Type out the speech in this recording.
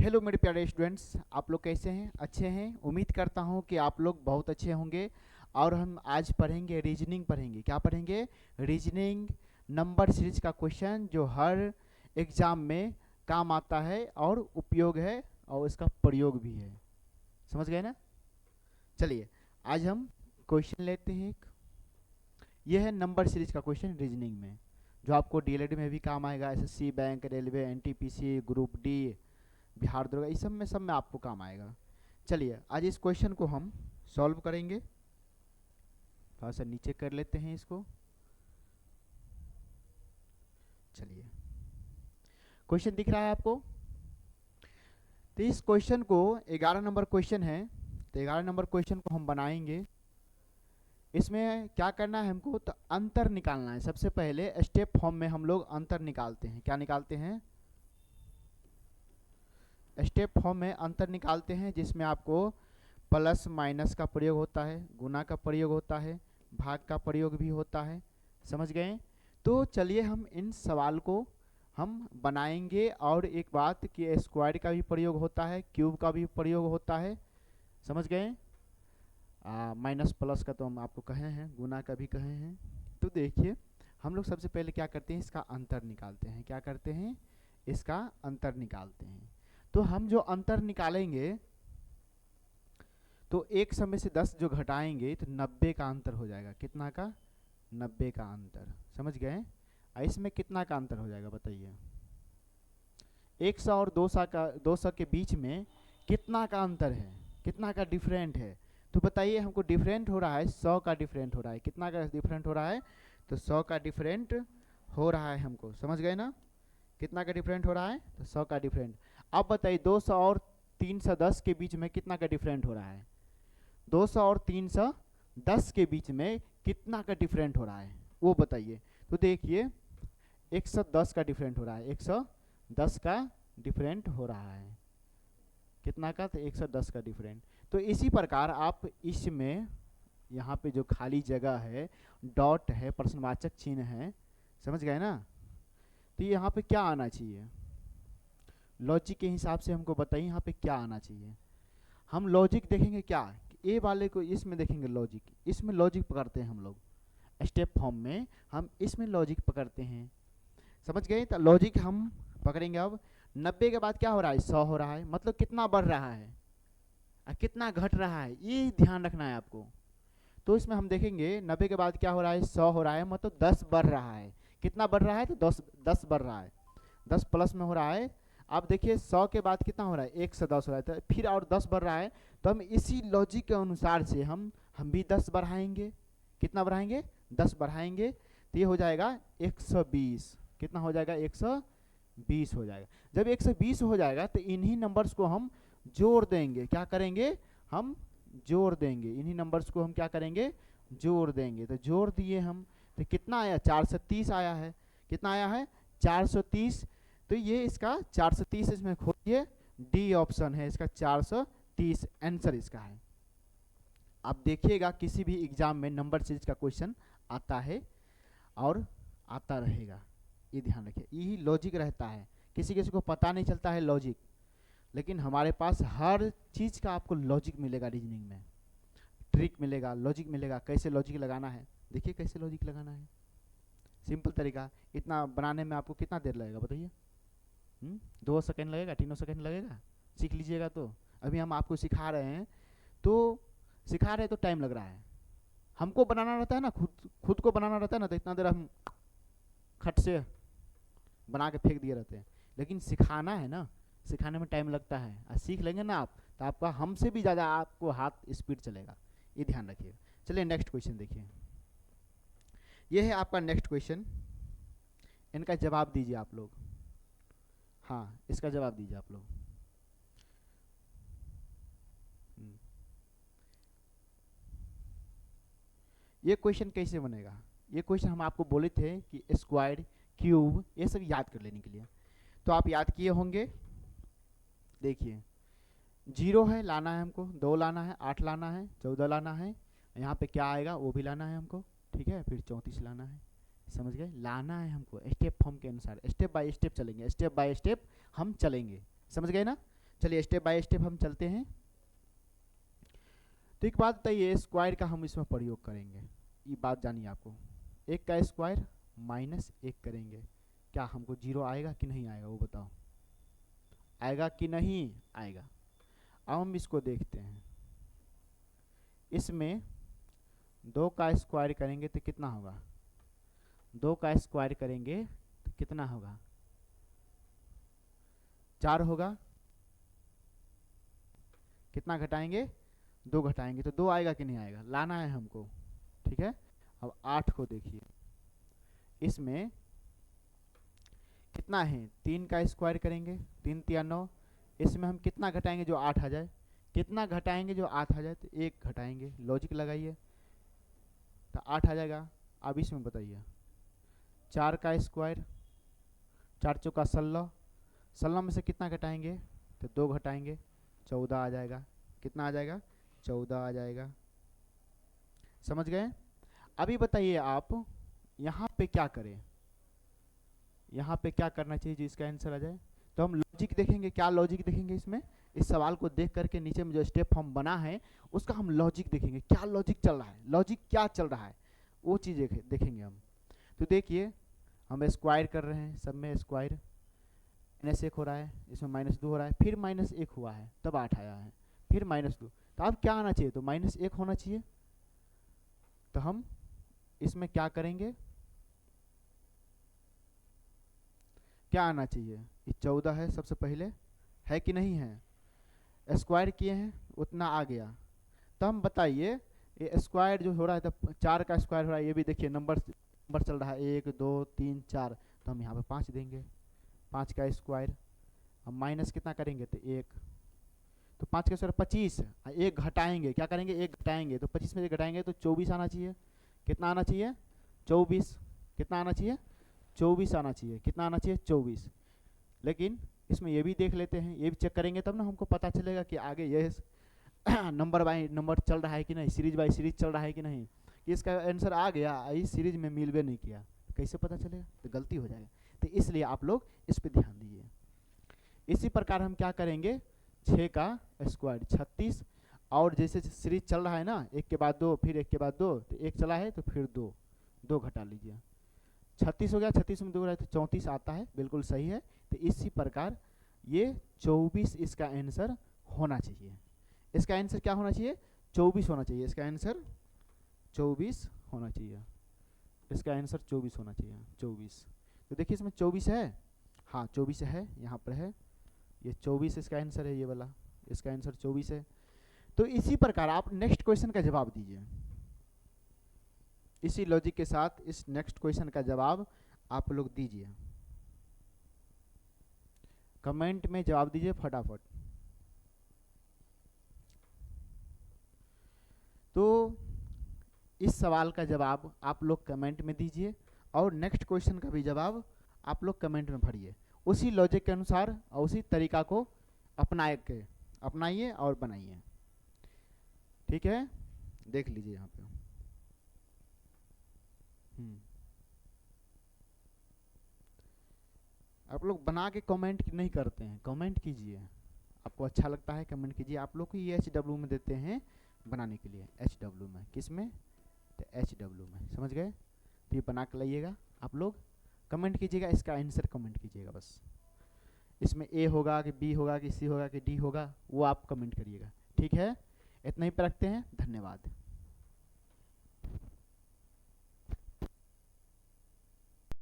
Hello मेरे प्यारे students, आप लोग कैसे हैं? अच्छे हैं? उम्मीद करता हूं कि आप लोग बहुत अच्छे होंगे। और हम आज पढ़ेंगे रीजनिंग पढ़ेंगे। क्या पढ़ेंगे? रीजनिंग नंबर सीरीज का क्वेश्चन जो हर एग्जाम में काम आता है और उपयोग है और इसका प्रयोग भी है। समझ गए ना? चलिए आज हम क्वेश्चन लेते हैं। यह है नंबर सीरीज का क्वेश्चन रीजनिंग में, जो आपको डीएलएड में भी काम आएगा। SSC, bank, railway, NTPC, group D, Bihar Durga, इस सब में आपको काम आएगा। चलिए आज इस क्वेश्चन को हम सॉल्व करेंगे। थोड़ा सा नीचे कर लेते हैं इसको। चलिए क्वेश्चन दिख रहा है आपको? तो इस क्वेश्चन को 11 नंबर क्वेश्चन है। तो 11 नंबर क्वेश्चन को हम बनाएंगे। इसमें क्या करना है हमको? तो अंतर निकालना है। सबसे पहले स्टेप फॉर्म में हम लोग अंतर निकालते हैं। क्या निकालते हैं? स्टेप फॉर्म में अंतर निकालते हैं, जिसमें आपको प्लस माइनस का प्रयोग होता है, गुना का प्रयोग होता है, भाग का प्रयोग भी होता है। समझ गए? तो चलिए हम इन सवाल को हम बनाएंगे। और एक बात कि स्क्वायर का भी प्रयोग होता है, क्यूब का भी प्रयोग होता है। समझ गए? माइनस प्लस का तो हम आपको कहे हैं, गुना का भी कहे हैं। तो देखिए हम लोग सबसे पहले क्या करते हैं, इसका अंतर निकालते हैं। क्या करते हैं? इसका अंतर निकालते हैं। तो हम जो अंतर निकालेंगे, तो 100 में से 10 जो घटाएंगे तो 90 का अंतर हो जाएगा। कितना का? 90 का अंतर। समझ गए? इसमें कितना का अंतर हो जाएगा बताइए? 100 और 200 के बीच में कितना का अंतर है? कितना का डिफरेंट है? तो बताइए हमको। डिफरेंट हो रहा है 100 का डिफरेंट हो रहा है। कितना का डिफरेंट हो रहा है? तो 100 का डिफरेंट हो रहा है हमको। समझ गए ना? कितना का डिफरेंट हो रहा है? तो 100 का डिफरेंट। अब बताइए 200 और 310 के बीच में कितना का डिफरेंट हो रहा है? 200 और 310 के बीच में कितना का डिफरेंट हो रहा है वो बताइए। तो देखिए 110 का डिफरेंट हो रहा है। 110 का डिफरेंट हो रहा है। कितना का? तो 110 का डिफरेंट। तो इसी प्रकार आप इसमें यहाँ पे जो खाली जगह है, डॉट है, प्रश्नवाचक चिन्ह है, समझ गए ना? तो यहाँ पे क्या आना चाहिए? लॉजिक के हिसाब से हमको बताइए यहाँ पे क्या आना चाहिए। हम लॉजिक देखेंगे क्या? ए वाले को इसमें देखेंगे लॉजिक। इसमें लॉजिक पकड़ते हैं हम लोग। स्टेप फॉर्म में हम इसमें लॉजिक पकड़ते हैं। समझ गए? तो लॉजिक हम पकड़ेंगे। अब 90 के बाद क्या हो रहा है? 100 हो रहा है। मतलब कितना बढ़ रहा है और कितना घट रहा है, ये ध्यान रखना है आपको। तो इसमें हम देखेंगे 90 के बाद क्या हो रहा है? 100 हो रहा है, मतलब 10 बढ़ रहा है। कितना बढ़ रहा है? तो 10 बढ़ रहा है। 10 प्लस में हो रहा है। अब देखिए 100 के बाद कितना हो रहा है? 110 हो रहा है। तो फिर और 10 बढ़ रहा है। तो हम इसी लॉजिक के अनुसार से हम भी 10 बढ़ाएंगे। कितना बढ़ाएंगे? 10 बढ़ाएंगे। तो ये हो जाएगा 120। कितना हो जाएगा? 120 हो जाएगा। जब 120 हो जाएगा तो इन्हीं नंबर्स को हम जोड़ देंगे। क्या करेंगे? हम जोड़ देंगे। इन्हीं नंबर्स को हम क्या करेंगे? जोड़ देंगे। तो जोड़ दिए हम, तो कितना आया? 430 आया है। कितना आया है? 430। तो ये इसका 430 इसमें खोलिए, डी ऑप्शन है इसका। 430 आंसर इसका है। आप देखिएगा किसी भी एग्जाम में नंबर सीरीज का क्वेश्चन आता है और आता रहेगा, ये ध्यान रखिए। यही लॉजिक रहता है। किसी किसी को पता नहीं चलता है लॉजिक, लेकिन हमारे पास हर चीज का आपको लॉजिक मिलेगा। रीजनिंग में ट्रिक मिलेगा, लॉजिक मिलेगा। कैसे लॉजिक लगाना है, देखिए कैसे लॉजिक लगाना है। सिंपल तरीका। इतना बनाने में आपको कितना देर लगेगा बताइए? 2 सेकंड लगेगा? 3 सेकंड लगेगा? सीख लीजिएगा। तो अभी हम आपको सिखा रहे हैं, तो सिखा रहे हैं तो टाइम लग रहा है। हमको बनाना रहता है ना, खुद को बनाना रहता है ना, तो इतना देर हम खट से बना के फेंक दिए रहते हैं। लेकिन सिखाना है ना, सिखाने में टाइम लगता है। और सीख लेंगे ना आप, तो आपका हमसे भी ज़्यादा आपको हाथ स्पीड चलेगा। ये ध्यान रखिएगा। चलिए नेक्स्ट क्वेश्चन देखिए। ये है आपका नेक्स्ट क्वेश्चन। इनका जवाब दीजिए आप लोग। हाँ, इसका जवाब दीजिए आप लोग। ये क्वेश्चन कैसे बनेगा? ये क्वेश्चन हम आपको बोले थे कि स्क्वायर, क्यूब, ये सब याद कर लेने के लिए। तो आप याद किए होंगे। देखिए 0 है, लाना है हमको, 2 लाना है, 8 लाना है, 14 लाना है। यहाँ पे क्या आएगा वो भी लाना है हमको, ठीक है। फिर 34 लाना है। समझ गए? लाना है हमको स्टेप फॉर्म के अनुसार। स्टेप बाय स्टेप चलेंगे, स्टेप बाय स्टेप हम चलेंगे। समझ गए ना? चलिए स्टेप बाय स्टेप हम चलते हैं। तो एक बात बताइए, स्क्वायर का हम इसमें प्रयोग करेंगे, ये बात जानिए आपको। एक का स्क्वायर माइनस एक करेंगे, क्या हमको जीरो आएगा कि नहीं आएगा, वो बताओ, आएगा कि नहीं आएगा। अब हम इसको देखते हैं, इसमें 2 का स्क्वायर करेंगे तो कितना होगा, 2 का स्क्वायर करेंगे तो कितना होगा, 4 होगा। कितना घटाएंगे, 2 घटाएंगे तो 2 आएगा कि नहीं आएगा, लाना है हमको, ठीक है। अब 8 को देखिए, इसमें कितना है, 3 का स्क्वायर करेंगे, 3 तिया 9, इसमें हम कितना घटाएंगे जो 8 आ जाए, कितना घटाएंगे जो 8 आ जाए, तो 1 घटाएंगे, लॉजिक लगाइए तो 8 आ जाएगा। अब इसमें बताइए, 4 का स्क्वायर, 4 चौका 16, 16 में से कितना घटाएंगे तो 2 घटाएंगे, 14 आ जाएगा। कितना आ जाएगा, 14 आ जाएगा। समझ गए। अभी बताइए आप यहाँ पे क्या करें, यहाँ पे क्या करना चाहिए जो इसका आंसर आ जाए। तो हम लॉजिक देखेंगे, क्या लॉजिक देखेंगे इसमें, इस सवाल को देख करके नीचे में जो स्टेप फॉर्म बना है उसका हम लॉजिक देखेंगे, क्या लॉजिक चल रहा है, लॉजिक क्या चल रहा है, वो चीज़ देखेंगे हम। तो देखिए हम स्क्वायर कर रहे हैं, सब में स्क्वायर, -1 हो रहा है, इसमें -2 हो रहा है, फिर -1 हुआ है तब 8 आया है, फिर -2, तो अब क्या आना चाहिए, तो -1 होना चाहिए। तो हम इसमें क्या करेंगे, क्या आना चाहिए, ये 14 है सबसे पहले, है कि नहीं है, स्क्वायर किए हैं उतना आ गया। तो हम बताइए ये स्क्वायर जो हो रहा है, तो 4 का स्क्वायर हो रहा है, ये भी देखिए नंबर चल रहा है 1 2 3 4, तो हम यहाँ पे 5 देंगे, 5 का स्क्वायर। हम माइनस कितना करेंगे तो 1, तो 5 का स्क्वायर 25, 1 घटाएंगे, क्या करेंगे 1 घटाएंगे, तो 25 में से घटाएंगे तो 24 आना चाहिए। कितना आना चाहिए, 24, कितना आना चाहिए, 24 आना चाहिए, कितना आना चाहिए 24। लेकिन इसमें ये भी देख लेते हैं, ये भी चेक करेंगे तब ना हमको पता चलेगा कि आगे ये नंबर बाय नंबर चल रहा है कि नहीं, सीरीज बाय सीरीज चल रहा है कि नहीं, कि इसका आंसर आ गया इस सीरीज में मिलवे नहीं किया, तो कैसे पता चलेगा, तो गलती हो जाएगा। तो इसलिए आप लोग इस पर ध्यान दीजिए। इसी प्रकार हम क्या करेंगे, 6 का स्क्वायर 36, और जैसे सीरीज चल रहा है ना, 1 के बाद 2 फिर 1 के बाद 2, तो 1 चला है तो फिर 2 घटा लीजिए, 36 हो गया, 36 में 2 घटा तो 34 आता है, बिल्कुल सही है। तो इसी प्रकार ये 24 इसका आंसर होना चाहिए। इसका आंसर क्या होना चाहिए, 24 होना चाहिए, इसका आंसर 24 होना चाहिए, इसका आंसर 24 होना चाहिए, 24। तो देखिए इसमें 24 है, हाँ 24 है, यहाँ पर है, ये 24 इसका आंसर है, ये वाला इसका आंसर 24 है। तो इसी प्रकार आप नेक्स्ट क्वेश्चन का जवाब दीजिए, इसी लॉजिक के साथ इस नेक्स्ट क्वेश्चन का जवाब आप लोग दीजिए, कमेंट में जवाब दीजिए फटाफट। तो इस सवाल का जवाब आप लोग कमेंट में दीजिए, और नेक्स्ट क्वेश्चन का भी जवाब आप लोग कमेंट में भरिए, उसी लॉजिक के अनुसार और उसी तरीका को अपनाइए और बनाइए। ठीक है, देख लीजिए यहाँ पे। आप लोग बना के कमेंट नहीं करते हैं, कमेंट कीजिए, आपको अच्छा लगता है कमेंट कीजिए। आप लोग को ये HW में देते हैं बनाने के लिए, HW में, किस में, तो HW में, समझ गए। तो ये बना के लाइएगा, आप लोग कमेंट कीजिएगा, इसका आंसर कमेंट कीजिएगा बस। इसमें A होगा कि B होगा कि C होगा कि D होगा, वो आप कमेंट करिएगा। ठीक है, इतना ही पे रखते हैं, धन्यवाद।